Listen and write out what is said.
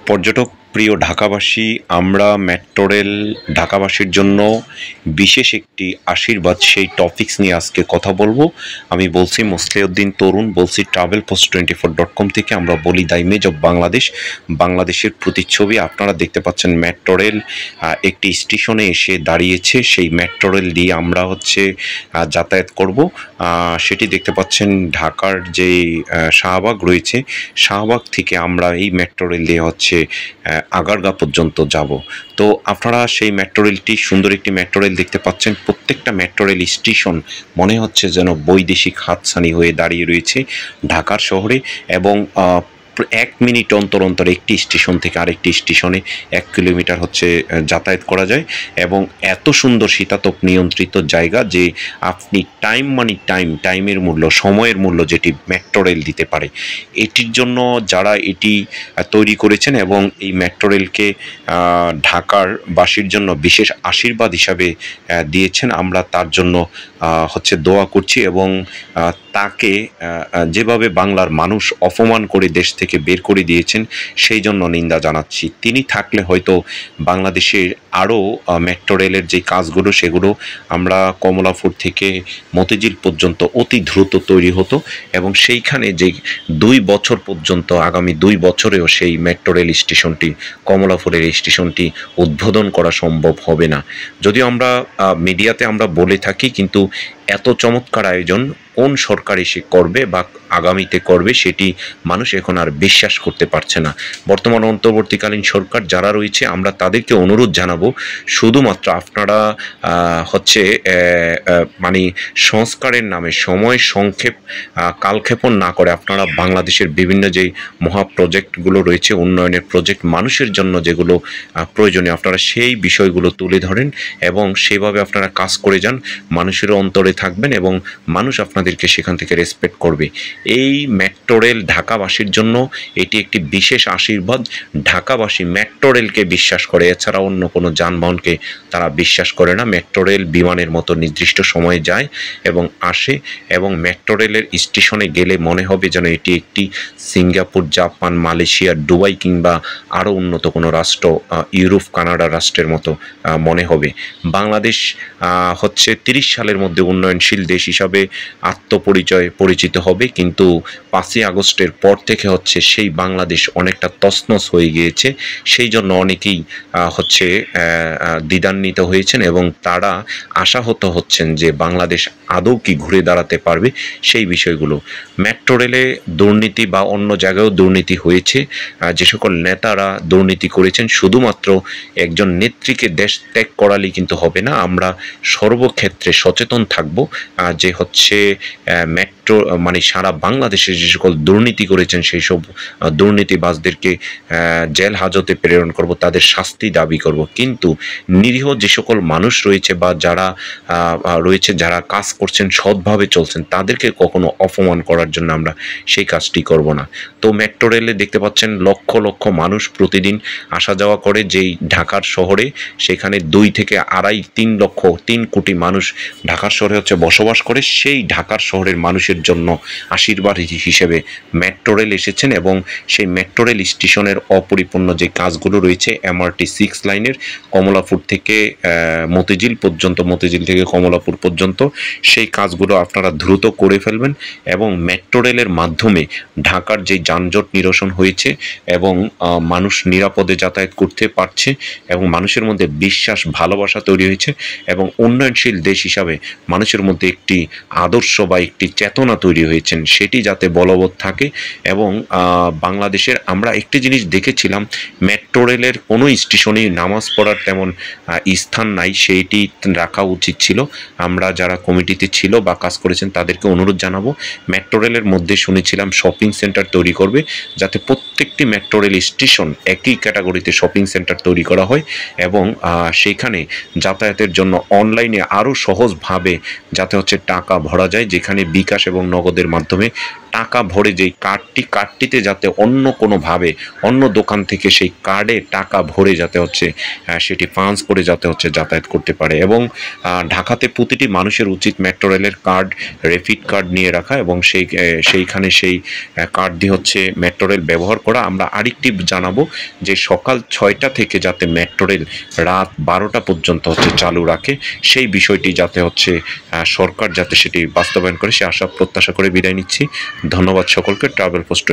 পর্যটক প্রিয় ঢাকাবাসী, আমরা মেট্রো রেল ঢাকাবাসীর জন্য বিশেষ একটি আশীর্বাদ, সেই টপিকস নিয়ে আজকে কথা বলবো। আমি বলছি মোসলেউদ্দিন তরুণ, বলছি travelpost24.com থেকে। আমরা বলি দ্য ইমেজ অফ বাংলাদেশ, বাংলাদেশের প্রতিচ্ছবি। আপনারা দেখতে পাচ্ছেন মেট্রো রেল একটি স্টেশনে এসে দাঁড়িয়েছে। সেই মেট্রো রেল দিয়ে আমরা যাতায়াত করব। সেটি দেখতে পাচ্ছেন ঢাকার যে শাহবাগ রয়েছে, শাহবাগ থেকে আমরা এই মেট্রো রেল দিয়ে আগারগাঁ পর্যন্ত যাব। তো আপনারা সেই মেট্রো রেলটি, সুন্দর একটি মেট্রো রেল দেখতে পাচ্ছেন। প্রত্যেকটা মেট্রো রেল স্টেশন মনে হচ্ছে যেন বৈদেশিক হাতছানি হয়ে দাঁড়িয়ে রয়েছে ঢাকার শহরে। এবং 1 মিনিট অন্তর অন্তর একটি স্টেশন থেকে আরেকটি স্টেশনে 1 কিলোমিটার যাতায়াত করা যায়। এবং এত সুন্দর শীতাতপ নিয়ন্ত্রিত জায়গা যে আপনি টাইমের মূল্য, সময়ের মূল্য যেটি মেট্রো রেল দিতে পারে। এটির জন্য যারা এটি তৈরি করেছেন এবং এই মেট্রো রেলকে ঢাকার বাসীর জন্য বিশেষ আশীর্বাদ হিসাবে দিয়েছেন, আমরা তার জন্য দোয়া করছি। এবং তাকে যেভাবে বাংলার মানুষ অপমান করে দেশ থেকে বের করে দিয়েছেন, সেই জন্য নিন্দা জানাচ্ছি। তিনি থাকলে হয়তো বাংলাদেশের আরও মেট্রো রেলের যে কাজগুলো, সেগুলো আমরা কমলাপুর থেকে মতিঝিল পর্যন্ত অতি দ্রুত তৈরি হতো। এবং সেইখানে যে 2 বছর পর্যন্ত, আগামী 2 বছরেও সেই মেট্রো রেল স্টেশনটি, কমলাপুরের স্টেশনটি উদ্বোধন করা সম্ভব হবে না। যদিও আমরা মিডিয়াতে আমরা বলে থাকি, কিন্তু এত চমৎকার আয়োজন কোন সরকার এসে করবে বা আগামীতে করবে, সেটি মানুষ এখন আর বিশ্বাস করতে পারছে না। বর্তমান অন্তর্বর্তীকালীন সরকার যারা রয়েছে, আমরা তাদেরকে অনুরোধ জানাবো, শুধুমাত্র আপনারা সংস্কারের নামে সময় কালক্ষেপণ না করে আপনারা বাংলাদেশের বিভিন্ন যে মহা প্রজেক্টগুলো রয়েছে, উন্নয়নের প্রজেক্ট, মানুষের জন্য যেগুলো প্রয়োজনীয়, আপনারা সেই বিষয়গুলো তুলে ধরেন এবং সেভাবে আপনারা কাজ করে যান। মানুষের অন্তরে থাকবেন এবং মানুষ আপনাদেরকে সেখান থেকে রেসপেক্ট করবে। এই মেট্রো রেল ঢাকাবাসীর জন্য এটি একটি বিশেষ আশীর্বাদ। ঢাকাবাসী মেট্রো রেলকে বিশ্বাস করে, এছাড়া অন্য কোনো যানবাহনকে তারা বিশ্বাস করে না। মেট্রো রেল বিমানের মতো নির্দিষ্ট সময়ে যায় এবং আসে, এবং মেট্রো রেলের স্টেশনে গেলে মনে হবে যেন এটি একটি সিঙ্গাপুর, জাপান, মালয়েশিয়া, দুবাই কিংবা আরও উন্নত কোনো রাষ্ট্র, ইউরোপ, কানাডা রাষ্ট্রের মতো মনে হবে। বাংলাদেশ 30 সালের মধ্যে উন্নয়নশীল দেশ হিসাবে পরিচিত হবে, কিন্তু 5ই আগস্টের পর থেকে সেই বাংলাদেশ অনেকটা তছনছ হয়ে গিয়েছে। সেই জন্য অনেকেই দ্বিধান্বিত হয়েছেন এবং তারা আশাহত হচ্ছেন যে বাংলাদেশ আদৌ কি ঘুরে দাঁড়াতে পারবে সেই বিষয়গুলো। মেট্রো রেলে দুর্নীতি বা অন্য জায়গায়ও দুর্নীতি হয়েছে। যে সকল নেতারা দুর্নীতি করেছেন, শুধুমাত্র একজন নেত্রীকে দেশ ত্যাগ করালেই কিন্তু হবে না। আমরা সর্বক্ষেত্রে সচেতন থাকব যে মেট্রো সারা বাংলাদেশে যে সকল দুর্নীতি করেছেন, সেই সব দুর্নীতিবাজদেরকে জেল হাজতে প্রেরণ করব, তাদের শাস্তি দাবি করব। কিন্তু নিরীহ যে সকল মানুষ রয়েছে বা যারা কাজ করছেন, সৎভাবে চলছেন, তাদেরকে কখনো অপমান করার জন্য আমরা সেই কাজটি করব না। তো মেট্রো রেলে দেখতে পাচ্ছেন লক্ষ লক্ষ মানুষ প্রতিদিন আসা যাওয়া করে যেই ঢাকার শহরে। সেখানে 2 থেকে 3 কোটি মানুষ ঢাকার শহরে বসবাস করে। সেই ঢাকার শহরের মানুষের জন্য আশীর্বাদ হিসেবে মেট্রো রেল এসেছেন। এবং সেই মেট্রো রেল স্টেশনের অপরিপূর্ণ যে কাজগুলো রয়েছে, MRT 6 লাইনের কমলাপুর থেকে মতিঝিল পর্যন্ত, মতিঝিল থেকে কমলাপুর পর্যন্ত, সেই কাজগুলো আপনারা দ্রুত করে ফেলবেন। এবং মেট্রো রেলের মাধ্যমে ঢাকার যে যানজট নিরসন হয়েছে এবং মানুষ নিরাপদে যাতায়াত করতে পারছে এবং মানুষের মধ্যে বিশ্বাস, ভালোবাসা তৈরি হয়েছে। এবং উন্নয়নশীল দেশ হিসাবে মানুষের মধ্যে একটি আদর্শ বা একটি চেতনা তৈরি হয়েছেন, সেটি যাতে বলবৎ থাকে। এবং বাংলাদেশের আমরা একটি জিনিস দেখেছিলাম, মেট্রো রেলের কোনো স্টেশনেই নামাজ পড়ার তেমন স্থান নাই, সেইটি রাখা উচিত ছিল। আমরা যারা কমিটিতে ছিল বা কাজ করেছেন তাদেরকে অনুরোধ জানাবো, মেট্রো রেলের মধ্যে শুনেছিলাম শপিং সেন্টার তৈরি করবে, যাতে প্রত্যেকটি মেট্রো রেল স্টেশন একই ক্যাটাগরিতে শপিং সেন্টার তৈরি করা হয়। এবং সেইখানে যাতায়াতের জন্য অনলাইনে আরও সহজভাবে যাতে টাকা ভরা যায়, যেখানে বিকাশ এবং নগদের মাধ্যমে টাকা ভরে যেই কার্ডটিতে যাতে অন্য কোনোভাবে অন্য দোকান থেকে সেই কার্ডে টাকা ভরে যাতে হচ্ছে সেটি ফান্ডস করে যাতে হচ্ছে যাতায়াত করতে পারে। এবং ঢাকাতে প্রতিটি মানুষের উচিত মেট্রো রেলের কার্ড, রেপিড কার্ড নিয়ে রাখা এবং সেইখানে সেই কার্ড দিয়ে হচ্ছে মেট্রো রেল ব্যবহার করা। আমরা আরেকটি জানাবো যে সকাল 6টা থেকে যাতে মেট্রো রেল রাত 12টা পর্যন্ত হচ্ছে চালু রাখে, সেই বিষয়টি যাতে হচ্ছে সরকার যাতে সেটি বাস্তবায়ন করে, সে আশা প্রত্যাশা করে বিদায় নিচ্ছি। ধন্যবাদ সকলকে। Travel post